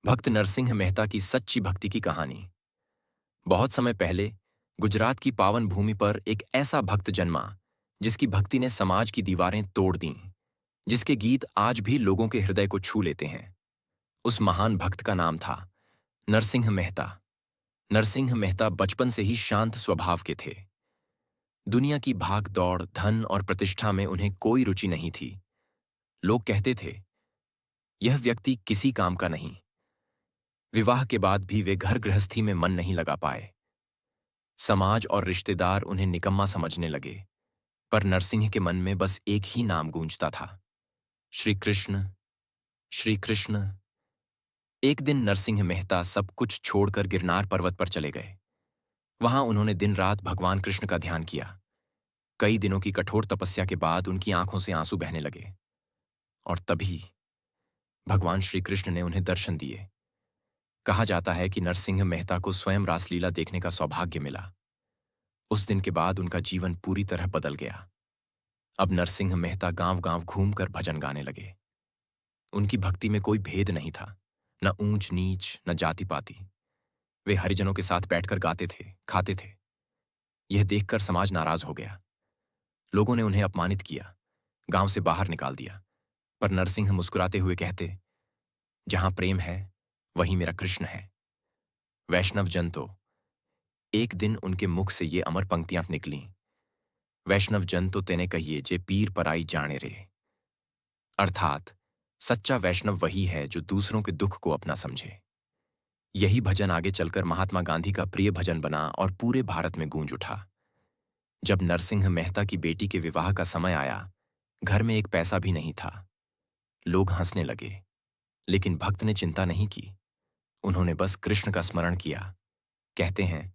भक्त नरसिंह मेहता की सच्ची भक्ति की कहानी। बहुत समय पहले गुजरात की पावन भूमि पर एक ऐसा भक्त जन्मा जिसकी भक्ति ने समाज की दीवारें तोड़ दीं, जिसके गीत आज भी लोगों के हृदय को छू लेते हैं। उस महान भक्त का नाम था नरसिंह मेहता। नरसिंह मेहता बचपन से ही शांत स्वभाव के थे। दुनिया की भाग दौड़, धन और प्रतिष्ठा में उन्हें कोई रुचि नहीं थी। लोग कहते थे, यह व्यक्ति किसी काम का नहीं। विवाह के बाद भी वे घर गृहस्थी में मन नहीं लगा पाए। समाज और रिश्तेदार उन्हें निकम्मा समझने लगे, पर नरसिंह के मन में बस एक ही नाम गूंजता था, श्री कृष्ण। श्री कृष्ण। एक दिन नरसिंह मेहता सब कुछ छोड़कर गिरनार पर्वत पर चले गए। वहां उन्होंने दिन रात भगवान कृष्ण का ध्यान किया। कई दिनों की कठोर तपस्या के बाद उनकी आंखों से आंसू बहने लगे। और तभी भगवान श्री कृष्ण ने उन्हें दर्शन दिए। कहा जाता है कि नरसिंह मेहता को स्वयं रासलीला देखने का सौभाग्य मिला। उस दिन के बाद उनका जीवन पूरी तरह बदल गया। अब नरसिंह मेहता गांव गांव घूमकर भजन गाने लगे। उनकी भक्ति में कोई भेद नहीं था, न ऊंच नीच न जाति पाति। वे हरिजनों के साथ बैठकर गाते थे, खाते थे। यह देखकर समाज नाराज हो गया। लोगों ने उन्हें अपमानित किया, गांव से बाहर निकाल दिया। पर नरसिंह मुस्कुराते हुए कहते, जहां प्रेम है वहीं मेरा कृष्ण है। वैष्णव जन तो, एक दिन उनके मुख से ये अमर पंक्तियां निकलीं, वैष्णव जन तो तेने कहिए जे पीर पराई जाने रे। अर्थात सच्चा वैष्णव वही है जो दूसरों के दुख को अपना समझे। यही भजन आगे चलकर महात्मा गांधी का प्रिय भजन बना और पूरे भारत में गूंज उठा। जब नरसिंह मेहता की बेटी के विवाह का समय आया, घर में एक पैसा भी नहीं था। लोग हंसने लगे, लेकिन भक्त ने चिंता नहीं की। उन्होंने बस कृष्ण का स्मरण किया। कहते हैं,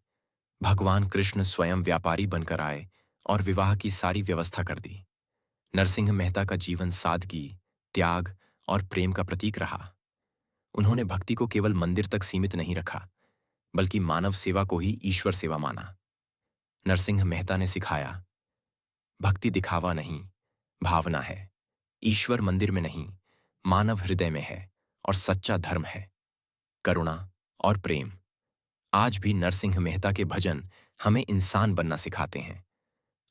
भगवान कृष्ण स्वयं व्यापारी बनकर आए और विवाह की सारी व्यवस्था कर दी। नरसिंह मेहता का जीवन सादगी, त्याग और प्रेम का प्रतीक रहा। उन्होंने भक्ति को केवल मंदिर तक सीमित नहीं रखा, बल्कि मानव सेवा को ही ईश्वर सेवा माना। नरसिंह मेहता ने सिखाया, भक्ति दिखावा नहीं, भावना है। ईश्वर मंदिर में नहीं, मानव हृदय में है। और सच्चा धर्म है करुणा और प्रेम। आज भी नरसिंह मेहता के भजन हमें इंसान बनना सिखाते हैं।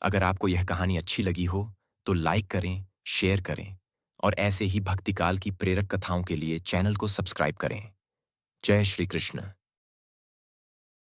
अगर आपको यह कहानी अच्छी लगी हो तो लाइक करें, शेयर करें और ऐसे ही भक्तिकाल की प्रेरक कथाओं के लिए चैनल को सब्सक्राइब करें। जय श्री कृष्ण।